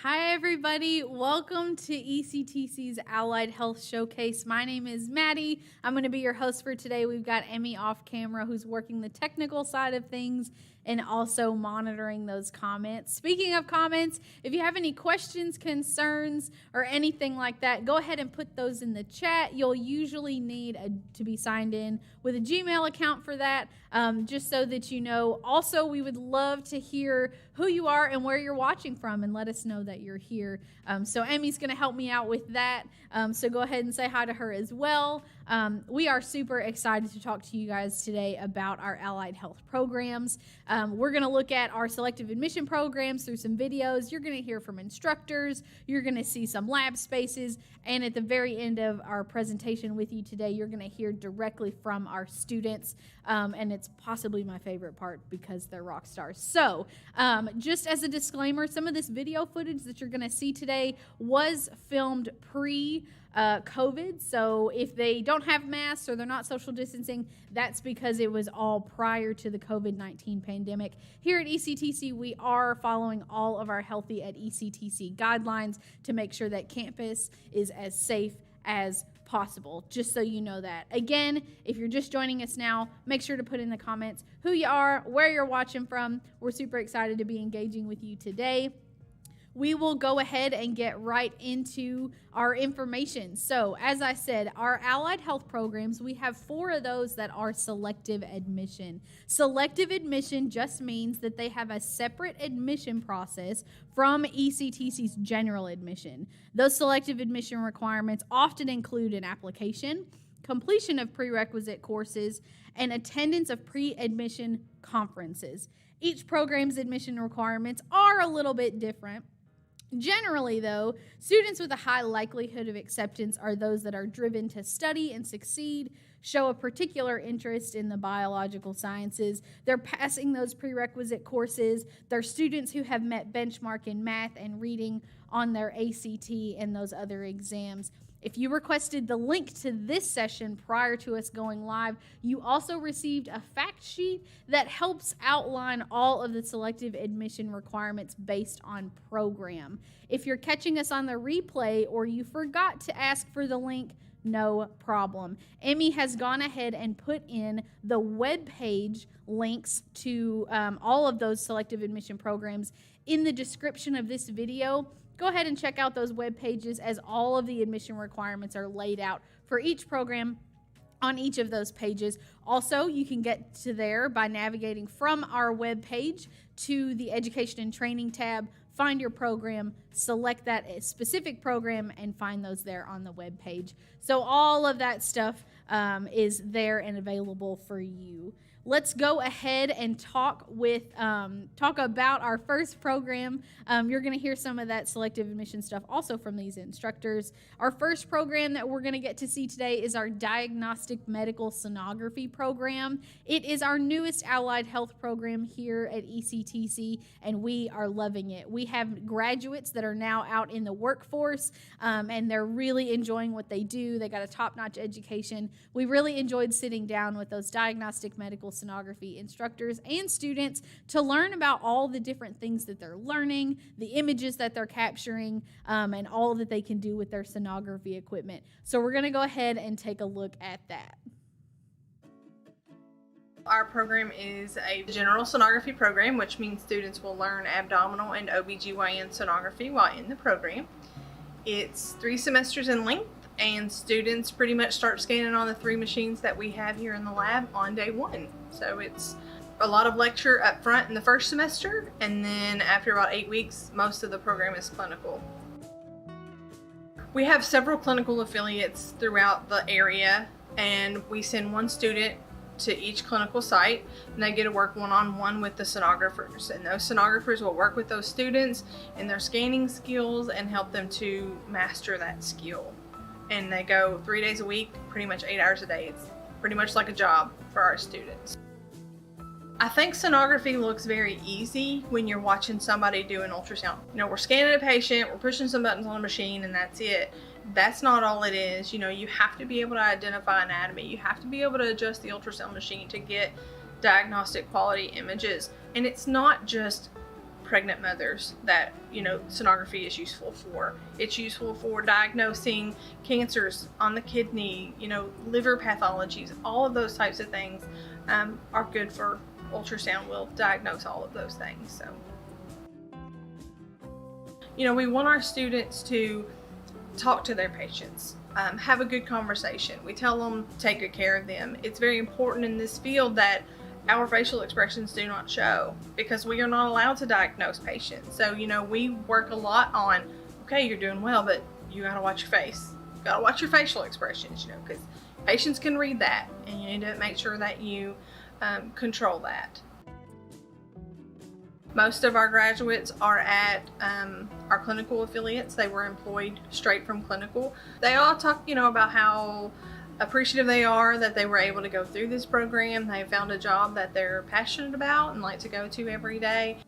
Hi, everybody. Welcome to ECTC's Allied Health Showcase. My name is Maddie. I'm going to be your host for today. We've got Emmy off camera who's working the technical side of things and also monitoring those comments. Speaking of comments, if you have any questions, concerns, or anything like that, go ahead and put those in the chat. You'll usually need to be signed in with a Gmail account for that, just so that you know. Also, we would love to hear who you are and where you're watching from, and let us know that you're here. So Emmy's going to help me out with that. So go ahead and say hi to her as well. We are super excited to talk to you guys today about our allied health programs. We're going to look at our selective admission programs through some videos. You're going to hear from instructors. You're going to see some lab spaces. And at the very end of our presentation with you today, you're going to hear directly from our students. And it's possibly my favorite part because they're rock stars. So just as a disclaimer, some of this video footage that you're going to see today was filmed pre-COVID. So if they don't have masks or they're not social distancing, that's because it was all prior to the COVID-19 pandemic. Here at ECTC, we are following all of our Healthy at ECTC guidelines to make sure that campus is as safe as possible, just so you know that. Again, if you're just joining us now, make sure to put in the comments who you are, where you're watching from. We're super excited to be engaging with you today. We will go ahead and get right into our information. So, as I said, our allied health programs, we have 4 of those that are selective admission. Selective admission just means that they have a separate admission process from ECTC's general admission. Those selective admission requirements often include an application, completion of prerequisite courses, and attendance of pre-admission conferences. Each program's admission requirements are a little bit different. Generally, though, students with a high likelihood of acceptance are those that are driven to study and succeed, show a particular interest in the biological sciences. They're passing those prerequisite courses. They're students who have met benchmark in math and reading on their ACT and those other exams. If you requested the link to this session prior to us going live, you also received a fact sheet that helps outline all of the selective admission requirements based on program. If you're catching us on the replay or you forgot to ask for the link, no problem. Emmy has gone ahead and put in the web page links to all of those selective admission programs in the description of this video. Go ahead and check out those web pages, as all of the admission requirements are laid out for each program on each of those pages. Also, you can get to there by navigating from our web page to the Education and Training tab, find your program, select that specific program, and find those there on the web page. So all of that stuff is there and available for you. Let's go ahead and talk about our first program. You're going to hear some of that selective admission stuff also from these instructors. Our first program that we're going to get to see today is our Diagnostic Medical Sonography program. It is our newest allied health program here at ECTC, and we are loving it. We have graduates that are now out in the workforce, and they're really enjoying what they do. They got a top-notch education. We really enjoyed sitting down with those diagnostic medical sonography instructors and students to learn about all the different things that they're learning, the images that they're capturing, and all that they can do with their sonography equipment. So we're going to go ahead and take a look at that. Our program is a general sonography program, which means students will learn abdominal and OBGYN sonography while in the program. It's 3 semesters in length, and students pretty much start scanning on the 3 machines that we have here in the lab on day 1. So it's a lot of lecture up front in the first semester, and then after about 8 weeks, most of the program is clinical. We have several clinical affiliates throughout the area, and we send 1 student to each clinical site, and they get to work one-on-one with the sonographers, and those sonographers will work with those students in their scanning skills and help them to master that skill. And they go 3 days a week, pretty much 8 hours a day. It's pretty much like a job for our students. I think sonography looks very easy when you're watching somebody do an ultrasound. You know, we're scanning a patient, we're pushing some buttons on a machine, and that's it. That's not all it is. You know, you have to be able to identify anatomy. You have to be able to adjust the ultrasound machine to get diagnostic quality images. And it's not just pregnant mothers that, sonography is useful for. It's useful for diagnosing cancers on the kidney, liver pathologies, all of those types of things are good for ultrasound. Will diagnose all of those things. So, we want our students to talk to their patients, have a good conversation. We tell them to take good care of them. It's very important in this field that our facial expressions do not show, because we are not allowed to diagnose patients. So, we work a lot on, okay, you're doing well, but you gotta watch your face. You gotta watch your facial expressions, because patients can read that, and you need to make sure that you control that. Most of our graduates are at our clinical affiliates. They were employed straight from clinical. They all talk, about how appreciative they are that they were able to go through this program. They found a job that they're passionate about and like to go to every day.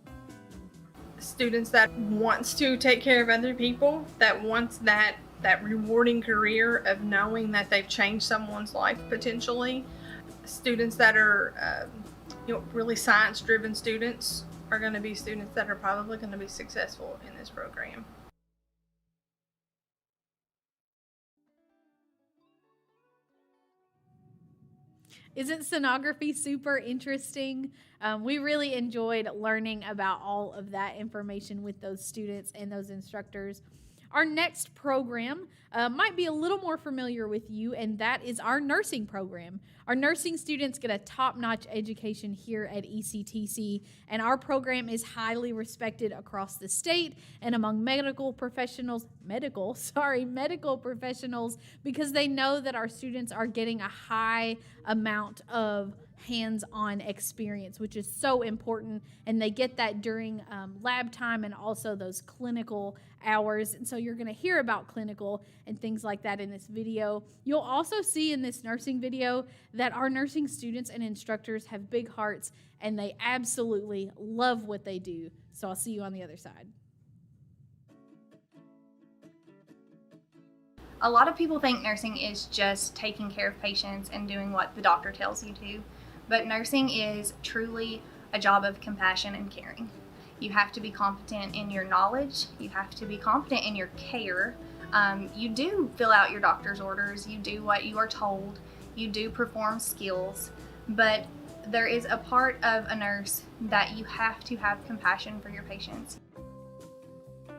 Students that wants to take care of other people, that wants that rewarding career of knowing that they've changed someone's life potentially. Students that are really science-driven students are going to be students that are probably going to be successful in this program. Isn't sonography super interesting? We really enjoyed learning about all of that information with those students and those instructors. Our next program might be a little more familiar with you, and that is our nursing program. Our nursing students get a top-notch education here at ECTC, and our program is highly respected across the state and among medical professionals, because they know that our students are getting a high amount of hands-on experience, which is so important, and they get that during lab time and also those clinical hours. And so you're going to hear about clinical and things like that in this video. You'll also see in this nursing video that our nursing students and instructors have big hearts, and they absolutely love what they do. So I'll see you on the other side. A lot of people think nursing is just taking care of patients and doing what the doctor tells you to, but nursing is truly a job of compassion and caring. You have to be competent in your knowledge, you have to be competent in your care. You do fill out your doctor's orders, you do what you are told, you do perform skills, but there is a part of a nurse that you have to have compassion for your patients.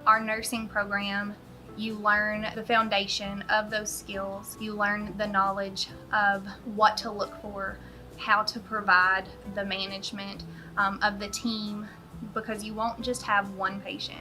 Our nursing program, you learn the foundation of those skills. You learn the knowledge of what to look for, how to provide the management of the team, because you won't just have one patient.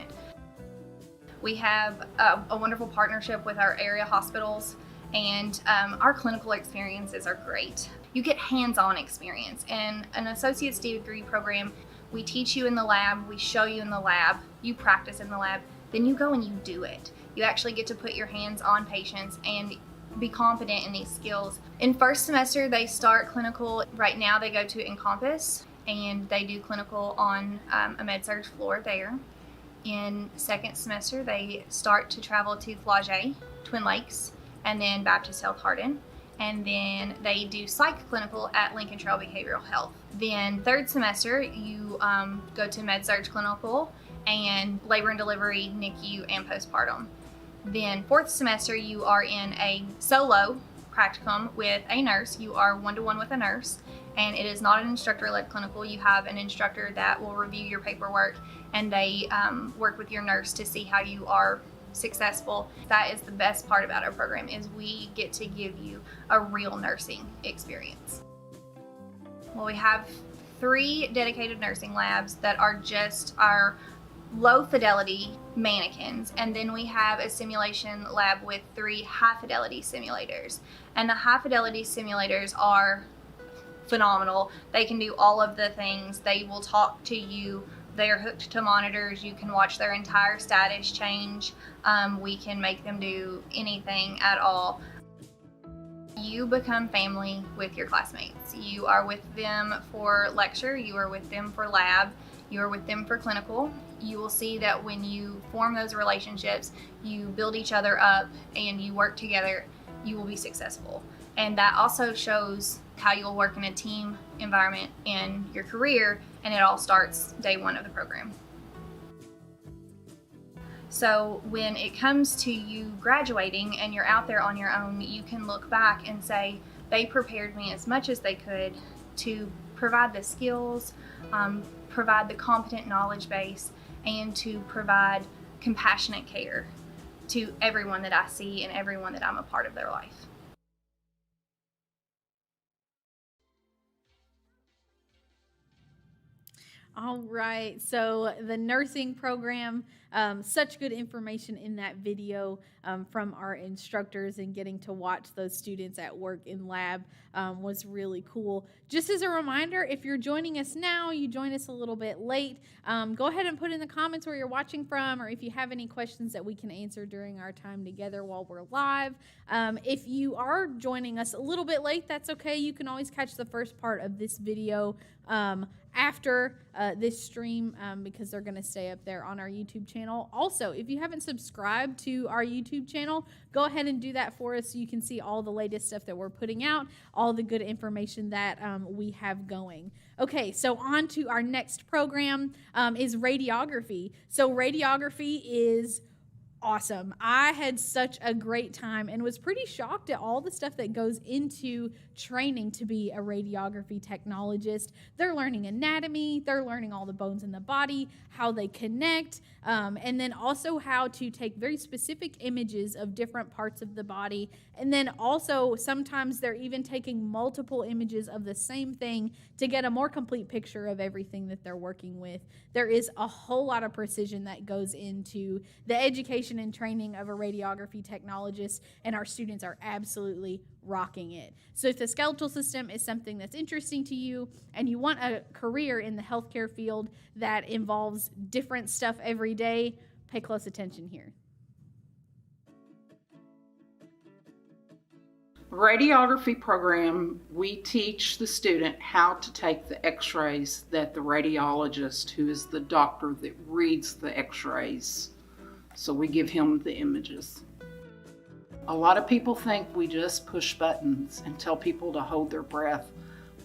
We have a wonderful partnership with our area hospitals, and our clinical experiences are great. You get hands-on experience. In an associate's degree program, we teach you in the lab, we show you in the lab, you practice in the lab, then you go and you do it. You actually get to put your hands on patients and be confident in these skills. In first semester, they start clinical. Right now, they go to Encompass, and they do clinical on a med-surg floor there. In second semester, they start to travel to Flagey, Twin Lakes, and then Baptist Health Hardin. And then they do psych clinical at Lincoln Trail Behavioral Health. Then third semester, you go to med-surg clinical and labor and delivery, NICU, and postpartum. Then fourth semester, you are in a solo practicum with a nurse. You are one-to-one with a nurse, and it is not an instructor-led clinical. You have an instructor that will review your paperwork, and they work with your nurse to see how you are successful. That is the best part about our program, is we get to give you a real nursing experience. Well, we have 3 dedicated nursing labs that are just our low fidelity mannequins, and then we have a simulation lab with 3 high fidelity simulators, and the high fidelity simulators are phenomenal. They can do all of the things. They will talk to you. They are hooked to monitors. You can watch their entire status change. We can make them do anything at all. You become family with your classmates. You are with them for lecture, you are with them for lab, you are with them for clinical. You will see that when you form those relationships, you build each other up and you work together, you will be successful. And that also shows how you'll work in a team environment in your career, and it all starts day 1 of the program. So when it comes to you graduating and you're out there on your own, you can look back and say, they prepared me as much as they could to provide the skills, provide the competent knowledge base, and to provide compassionate care to everyone that I see and everyone that I'm a part of their life. All right, so the nursing program, such good information in that video from our instructors, and getting to watch those students at work in lab was really cool. Just as a reminder, if you're joining us now, you join us a little bit late, go ahead and put in the comments where you're watching from, or if you have any questions that we can answer during our time together while we're live. If you are joining us a little bit late, that's okay. You can always catch the first part of this video after this stream because they're going to stay up there on our YouTube channel. Also, if you haven't subscribed to our YouTube channel, go ahead and do that for us so you can see all the latest stuff that we're putting out, all the good information that we have going. Okay, so on to our next program is radiography. So radiography is awesome. I had such a great time and was pretty shocked at all the stuff that goes into training to be a radiography technologist. They're learning anatomy, they're learning all the bones in the body, how they connect, and then also how to take very specific images of different parts of the body. And then also sometimes they're even taking multiple images of the same thing to get a more complete picture of everything that they're working with. There is a whole lot of precision that goes into the education and training of a radiography technologist, and our students are absolutely rocking it. So if the skeletal system is something that's interesting to you and you want a career in the healthcare field that involves different stuff every day, pay close attention here. Radiography program, we teach the student how to take the x-rays that the radiologist, who is the doctor that reads the x-rays, so we give him the images. A lot of people think we just push buttons and tell people to hold their breath,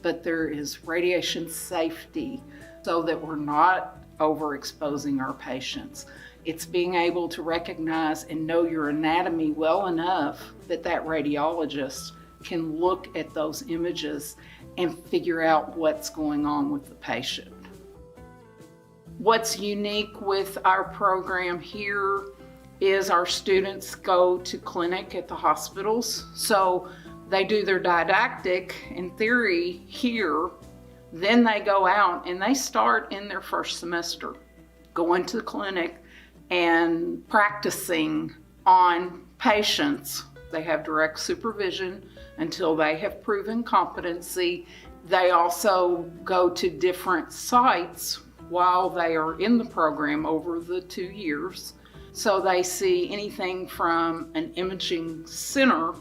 but there is radiation safety so that we're not overexposing our patients. It's being able to recognize and know your anatomy well enough that that radiologist can look at those images and figure out what's going on with the patient. What's unique with our program here is our students go to clinic at the hospitals. So they do their didactic and theory here, then they go out and they start in their first semester going to the clinic and practicing on patients. They have direct supervision until they have proven competency. They also go to different sites while they are in the program over the 2 years. So they see anything from an imaging center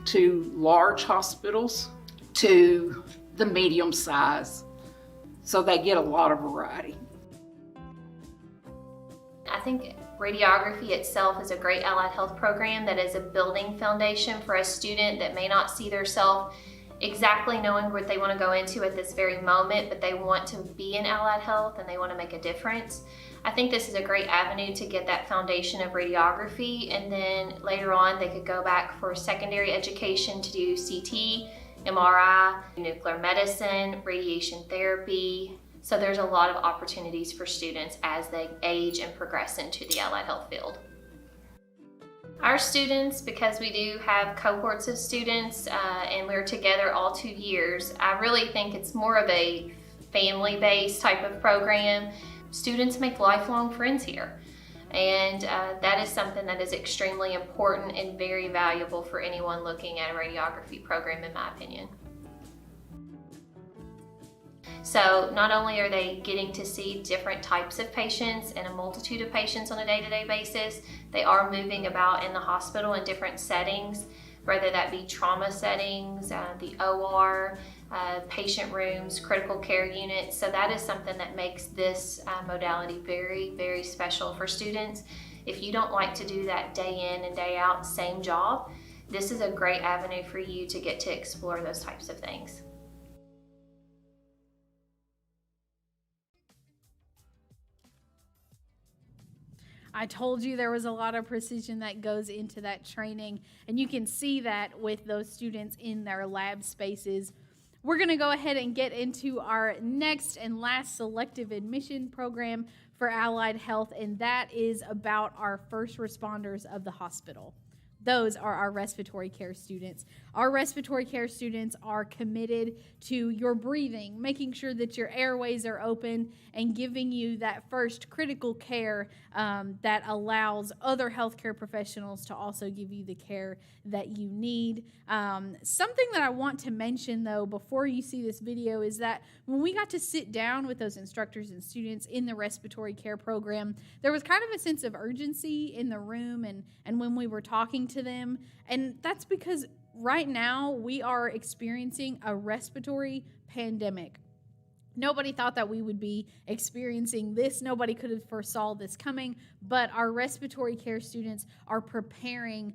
to large hospitals to the medium size. So they get a lot of variety. I think radiography itself is a great allied health program that is a building foundation for a student that may not see themselves exactly knowing what they want to go into at this very moment, but they want to be in allied health and they want to make a difference. I think this is a great avenue to get that foundation of radiography, and then later on they could go back for secondary education to do CT, MRI, nuclear medicine, radiation therapy. So there's a lot of opportunities for students as they age and progress into the allied health field. Our students, because we do have cohorts of students and we're together all 2 years, I really think it's more of a family-based type of program. Students make lifelong friends here, and that is something that is extremely important and very valuable for anyone looking at a radiography program, in my opinion. So not only are they getting to see different types of patients and a multitude of patients on a day-to-day basis, they are moving about in the hospital in different settings, whether that be trauma settings, the OR, patient rooms, critical care units. So that is something that makes this modality very, very special for students. If you don't like to do that day in and day out, same job, this is a great avenue for you to get to explore those types of things. I told you there was a lot of precision that goes into that training, and you can see that with those students in their lab spaces. We're going to go ahead and get into our next and last selective admission program for allied health, and that is about our first responders of the hospital. Those are our respiratory care students. Our respiratory care students are committed to your breathing, making sure that your airways are open and giving you that first critical care that allows other healthcare professionals to also give you the care that you need. Something that I want to mention, though, before you see this video is that when we got to sit down with those instructors and students in the respiratory care program, there was kind of a sense of urgency in the room and when we were talking to them. And that's because right now we are experiencing a respiratory pandemic. Nobody thought that we would be experiencing this. Nobody could have foresaw this coming, but our respiratory care students are preparing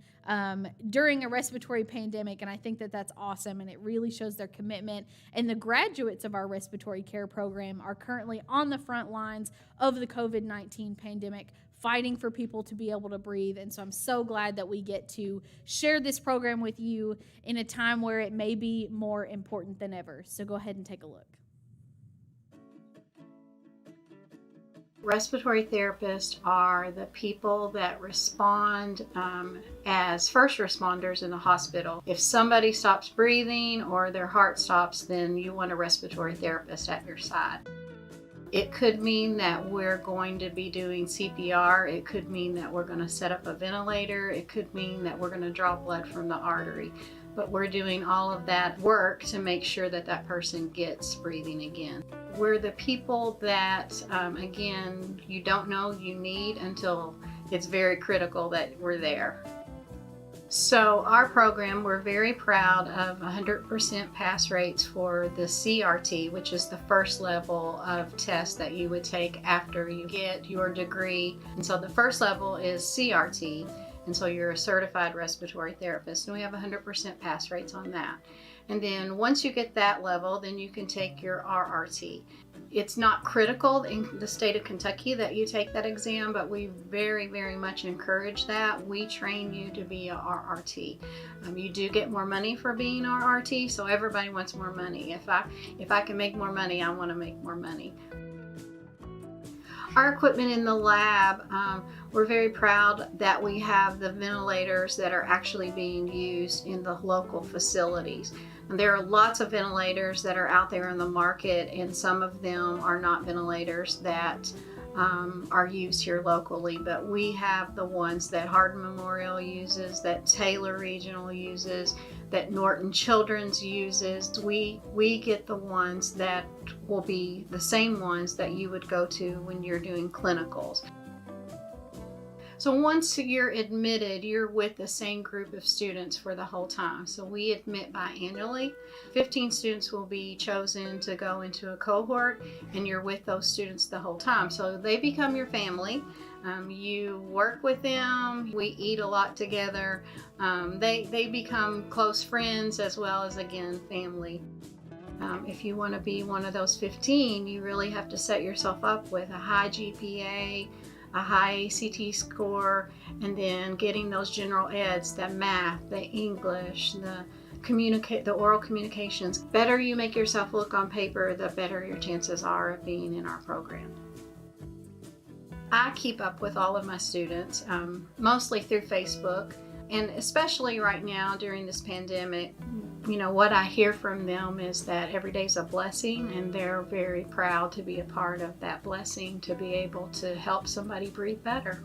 during a respiratory pandemic, and I think that that's awesome, and it really shows their commitment. And the graduates of our respiratory care program are currently on the front lines of the COVID-19 pandemic, fighting for people to be able to breathe. And so I'm so glad that we get to share this program with you in a time where it may be more important than ever. So go ahead and take a look. Respiratory therapists are the people that respond as first responders in the hospital. If somebody stops breathing or their heart stops, then you want a respiratory therapist at your side. It could mean that we're going to be doing CPR. It could mean that we're going to set up a ventilator. It could mean that we're going to draw blood from the artery. But we're doing all of that work to make sure that that person gets breathing again. We're the people that, again, you don't know you need until it's very critical that we're there. So our program, we're very proud of 100% pass rates for the CRT, which is the first level of test that you would take after you get your degree. And so the first level is CRT, and so you're a certified respiratory therapist, and we have 100% pass rates on that. And then once you get that level, then you can take your RRT. It's not critical in the state of Kentucky that you take that exam, but we very, very much encourage that. We train you to be a RRT. You do get more money for being RRT, so everybody wants more money. If I can make more money, I want to make more money. Our equipment in the lab, we're very proud that we have the ventilators that are actually being used in the local facilities. And there are lots of ventilators that are out there in the market, and some of them are not ventilators that are used here locally, but we have the ones that Hardin Memorial uses, that Taylor Regional uses, that Norton Children's uses. We get the ones that will be the same ones that you would go to when you're doing clinicals. So once you're admitted, you're with the same group of students for the whole time. So we admit biannually. 15 students will be chosen to go into a cohort, and you're with those students the whole time. So they become your family. You work with them. We eat a lot together. They become close friends as well as, again, family. If you want to be one of those 15, you really have to set yourself up with a high GPA, a high ACT score, and then getting those general eds, the math, the English, the oral communications. Better you make yourself look on paper, the better your chances are of being in our program. I keep up with all of my students, mostly through Facebook, and especially right now during this pandemic, what I hear from them is that every day's a blessing, and they're very proud to be a part of that blessing, to be able to help somebody breathe better.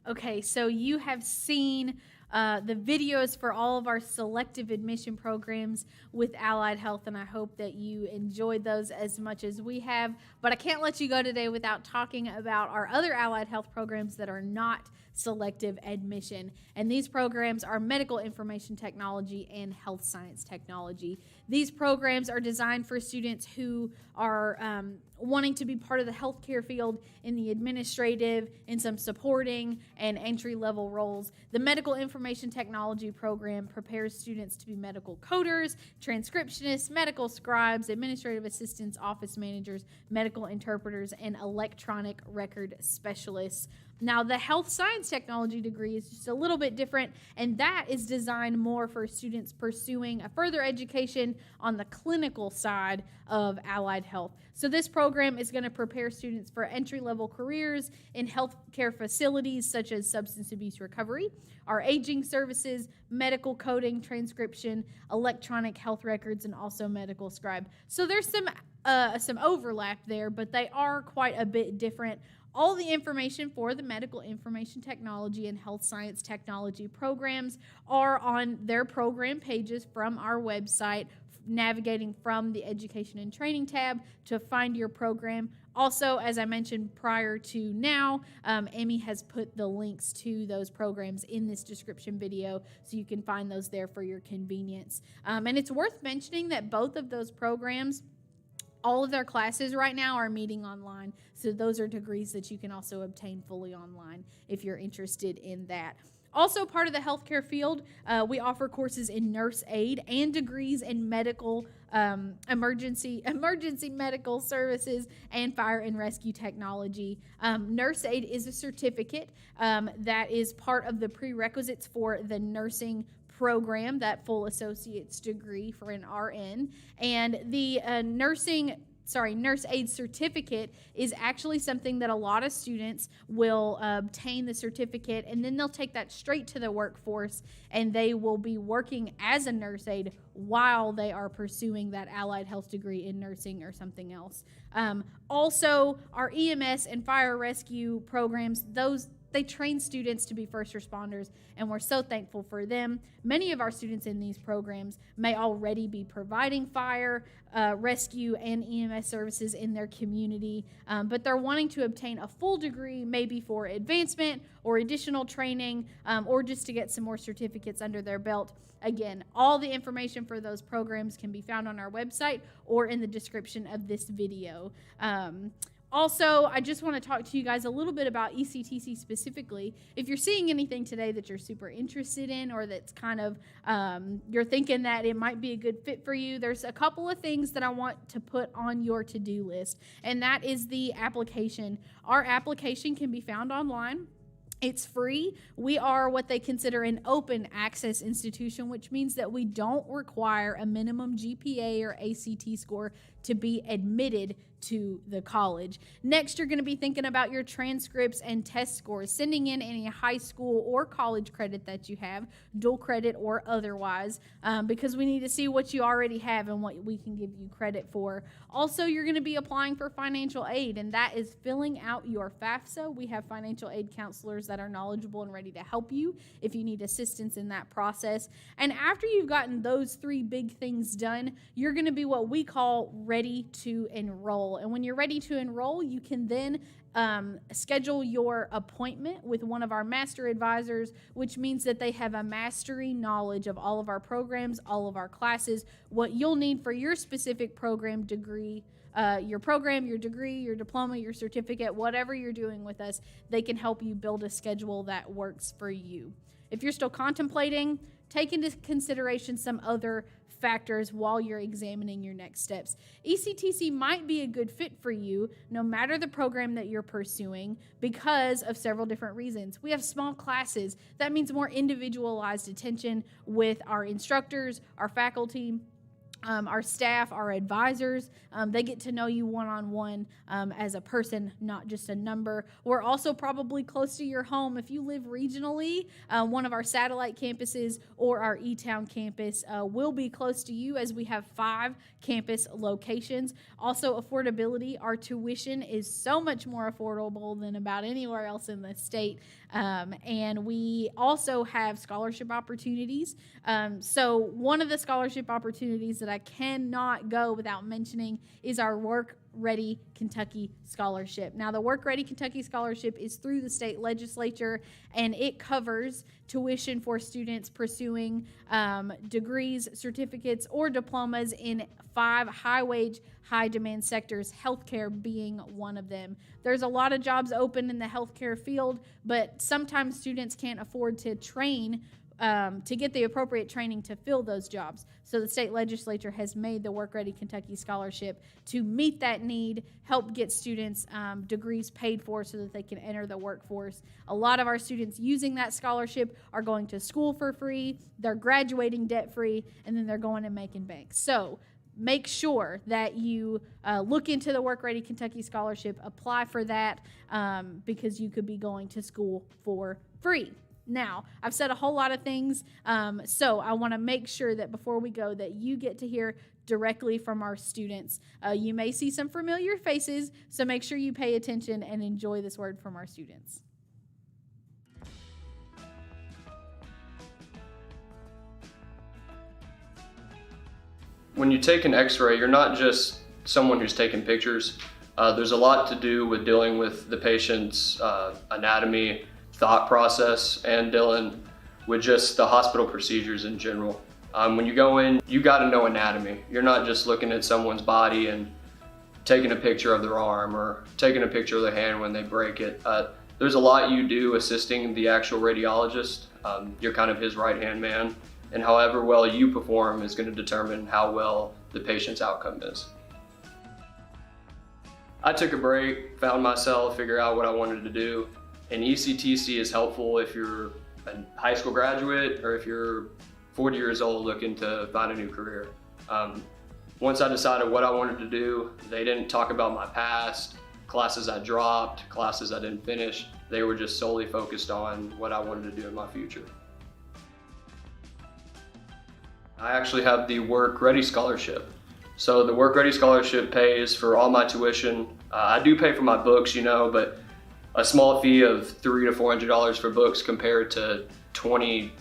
Okay, so you have seen the videos for all of our selective admission programs with Allied Health, and I hope that you enjoyed those as much as we have. But I can't let you go today without talking about our other Allied Health programs that are not selective admission. And these programs are medical information technology and health science technology. These programs are designed for students who are wanting to be part of the healthcare field in the administrative, in some supporting and entry-level roles. The Medical Information Technology program prepares students to be medical coders, transcriptionists, medical scribes, administrative assistants, office managers, medical interpreters, and electronic record specialists. Now, the health science technology degree is just a little bit different, and that is designed more for students pursuing a further education on the clinical side of allied health. So this program is going to prepare students for entry-level careers in healthcare facilities such as substance abuse recovery, our aging services, medical coding, transcription, electronic health records, and also medical scribe. So there's some overlap there, but they are quite a bit different. All the information for the Medical Information Technology and Health Science Technology programs are on their program pages from our website, navigating from the Education and Training tab to find your program. Also, as I mentioned prior to now, Emmy has put the links to those programs in this description video, so you can find those there for your convenience. And it's worth mentioning that both of those programs, all of their classes right now are meeting online. So those are degrees that you can also obtain fully online if you're interested in that. Also part of the healthcare field, we offer courses in nurse aid and degrees in medical emergency medical services and fire and rescue technology. Nurse aid is a certificate that is part of the prerequisites for the nursing program, that full associate's degree for an RN. And the nurse aid certificate is actually something that a lot of students will obtain the certificate, and then they'll take that straight to the workforce, and they will be working as a nurse aid while they are pursuing that allied health degree in nursing or something else. Also, our EMS and fire rescue programs, they train students to be first responders, and we're so thankful for them. Many of our students in these programs may already be providing fire, rescue, and EMS services in their community, but they're wanting to obtain a full degree, maybe for advancement or additional training, or just to get some more certificates under their belt. Again, all the information for those programs can be found on our website or in the description of this video. Also, I just want to talk to you guys a little bit about ECTC specifically. If you're seeing anything today that you're super interested in, or that's kind of, you're thinking that it might be a good fit for you, there's a couple of things that I want to put on your to-do list, and that is the application. Our application can be found online. It's free. We are what they consider an open access institution, which means that we don't require a minimum GPA or ACT score to be admitted to the college. Next, you're going to be thinking about your transcripts and test scores, sending in any high school or college credit that you have, dual credit or otherwise, because we need to see what you already have and what we can give you credit for. Also, you're going to be applying for financial aid, and that is filling out your FAFSA. We have financial aid counselors that are knowledgeable and ready to help you if you need assistance in that process. And after you've gotten those three big things done, you're going to be what we call ready to enroll. And when you're ready to enroll, you can then schedule your appointment with one of our master advisors, which means that they have a mastery knowledge of all of our programs, all of our classes, what you'll need for your specific program degree, your program, your degree, your diploma, your certificate, whatever you're doing with us. They can help you build a schedule that works for you. If you're still contemplating, take into consideration some other factors while you're examining your next steps. ECTC might be a good fit for you no matter the program that you're pursuing because of several different reasons. We have small classes. That means more individualized attention with our instructors, our faculty, our staff, our advisors. They get to know you one-on-one as a person, not just a number. We're also probably close to your home. If you live regionally, one of our satellite campuses or our E-Town campus will be close to you, as we have 5 campus locations. Also, affordability. Our tuition is so much more affordable than about anywhere else in the state. And we also have scholarship opportunities. So one of the scholarship opportunities that I cannot go without mentioning is our work Ready Kentucky Scholarship. Now, the Work Ready Kentucky Scholarship is through the state legislature, and it covers tuition for students pursuing degrees, certificates, or diplomas in 5 high-wage, high-demand sectors, healthcare being one of them. There's a lot of jobs open in the healthcare field, but sometimes students can't afford to train to get the appropriate training to fill those jobs. So the state legislature has made the Work Ready Kentucky Scholarship to meet that need, help get students degrees paid for so that they can enter the workforce. A lot of our students using that scholarship are going to school for free, they're graduating debt-free, and then they're going and making bank. So make sure that you look into the Work Ready Kentucky Scholarship, apply for that because you could be going to school for free. Now, I've said a whole lot of things, so I want to make sure that before we go that you get to hear directly from our students. You may see some familiar faces, so make sure you pay attention and enjoy this word from our students. When you take an x-ray, you're not just someone who's taking pictures. There's a lot to do with dealing with the patient's anatomy, thought process, and dealing with just the hospital procedures in general. When you go in, you got to know anatomy. You're not just looking at someone's body and taking a picture of their arm or taking a picture of their hand when they break it. There's a lot you do assisting the actual radiologist. You're kind of his right-hand man, and however well you perform is going to determine how well the patient's outcome is. I took a break, found myself, figured out what I wanted to do. And ECTC is helpful if you're a high school graduate or if you're 40 years old looking to find a new career. Once I decided what I wanted to do, they didn't talk about my past, classes I dropped, classes I didn't finish. They were just solely focused on what I wanted to do in my future. I actually have the Work Ready Scholarship. So the Work Ready Scholarship pays for all my tuition. I do pay for my books, but a small fee of $300 to $400 for books compared to $2,500,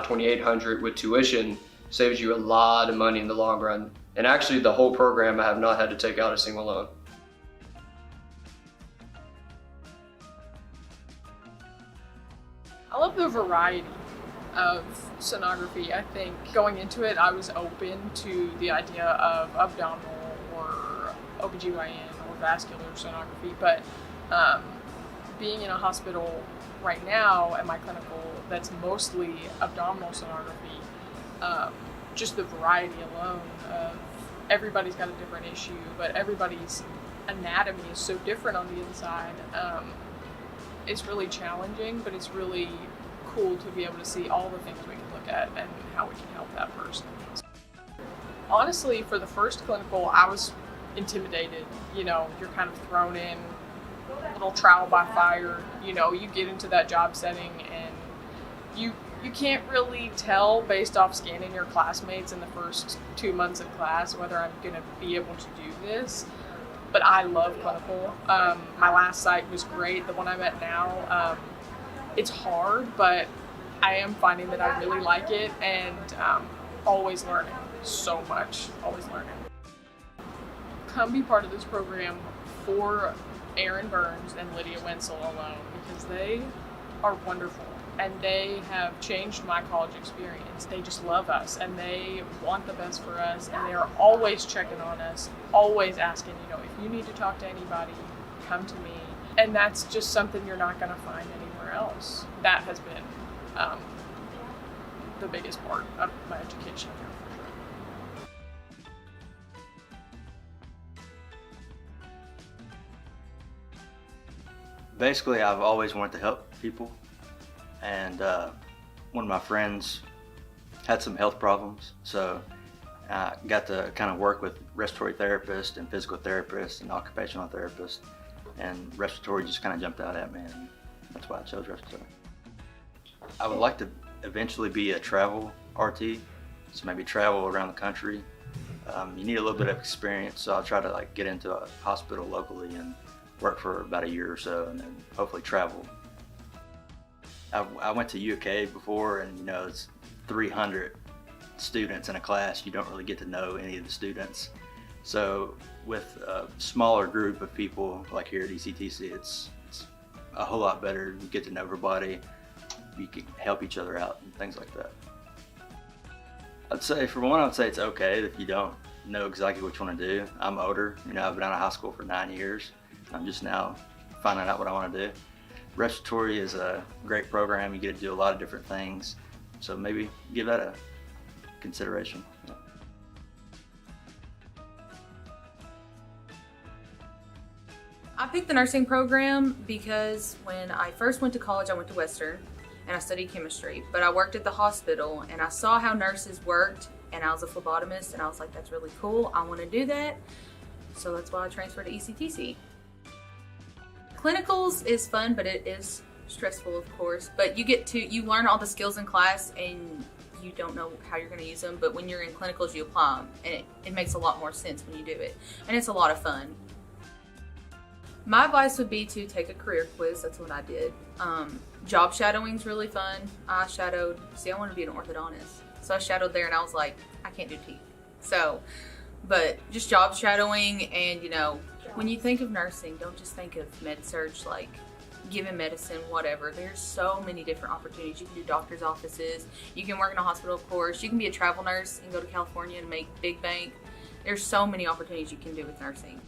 $2,800 with tuition saves you a lot of money in the long run. And actually the whole program I have not had to take out a single loan. I love the variety of sonography. I think going into it, I was open to the idea of abdominal or OBGYN or vascular sonography, but being in a hospital right now at my clinical that's mostly abdominal sonography, just the variety alone of everybody's got a different issue, but everybody's anatomy is so different on the inside. It's really challenging, but it's really cool to be able to see all the things we can look at and how we can help that person. Honestly, for the first clinical, I was intimidated. You're kind of thrown in a little trial by fire. You get into that job setting and you can't really tell based off scanning your classmates in the first 2 months of class whether I'm going to be able to do this. But I love clinical. My last site was great. The one I'm at now, it's hard, but I am finding that I really like it and always learning so much, always learning. Come be part of this program for Aaron Burns and Lydia Wenzel alone because they are wonderful and they have changed my college experience. They just love us and they want the best for us and they are always checking on us, always asking, if you need to talk to anybody, come to me. And that's just something you're not going to find anywhere else. That has been the biggest part of my education here for sure. Basically, I've always wanted to help people, and one of my friends had some health problems, so I got to kind of work with respiratory therapists and physical therapists and occupational therapists, and respiratory just kind of jumped out at me, and that's why I chose respiratory. I would like to eventually be a travel RT, so maybe travel around the country. You need a little bit of experience, so I'll try to get into a hospital locally and work for about a year or so, and then hopefully travel. I went to UK before, and it's 300 students in a class. You don't really get to know any of the students, So with a smaller group of people like here at ECTC, it's a whole lot better. You get to know everybody, you can help each other out and things like that. I'd say, for one, I'd say it's okay if you don't know exactly what you want to do. I'm older, I've been out of high school for 9 years. I'm just now finding out what I want to do. Respiratory is a great program. You get to do a lot of different things. So maybe give that a consideration. Yeah. I picked the nursing program because when I first went to college, I went to Western and I studied chemistry, but I worked at the hospital and I saw how nurses worked, and I was a phlebotomist, and I was like, that's really cool. I want to do that. So that's why I transferred to ECTC. Clinicals is fun, but it is stressful, of course, but you learn all the skills in class and you don't know how you're going to use them, but when you're in clinicals, you apply them, and it makes a lot more sense when you do it, and it's a lot of fun. My advice would be to take a career quiz. That's what I did. Job shadowing is really fun. I wanted to be an orthodontist, so I shadowed there, and I was like, I can't do teeth. So, but just job shadowing, and when you think of nursing, don't just think of med-surg, like giving medicine, whatever. There's so many different opportunities. You can do doctor's offices. You can work in a hospital, of course. You can be a travel nurse and go to California and make big bank. There's so many opportunities you can do with nursing.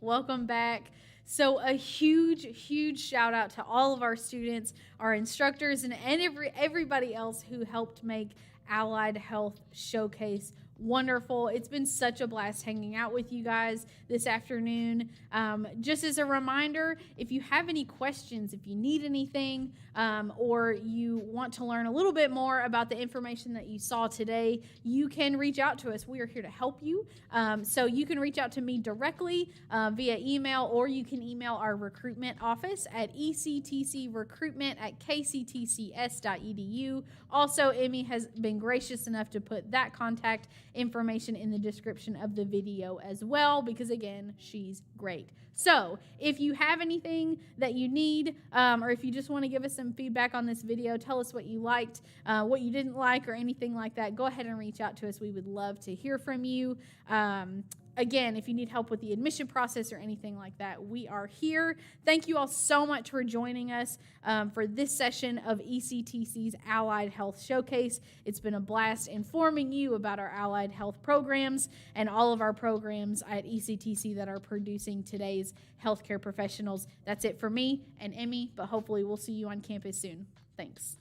Welcome back. So a huge shout out to all of our students, our instructors, and everybody else who helped make Allied Health Showcase wonderful. It's been such a blast hanging out with you guys this afternoon. Just as a reminder, if you have any questions, if you need anything, or you want to learn a little bit more about the information that you saw today, you can reach out to us. We are here to help you. So you can reach out to me directly via email, or you can email our recruitment office at ectcrecruitment@kctcs.edu. Also, Emmy has been gracious enough to put that contact information in the description of the video as well, because again, she's great. So if you have anything that you need, or if you just want to give us some feedback on this video, tell us what you liked, what you didn't like, or anything like that, go ahead and reach out to us. We would love to hear from you. Again, if you need help with the admission process or anything like that, we are here. Thank you all so much for joining us for this session of ECTC's Allied Health Showcase. It's been a blast informing you about our allied health programs and all of our programs at ECTC that are producing today's healthcare professionals. That's it for me and Emmy, but hopefully we'll see you on campus soon. Thanks.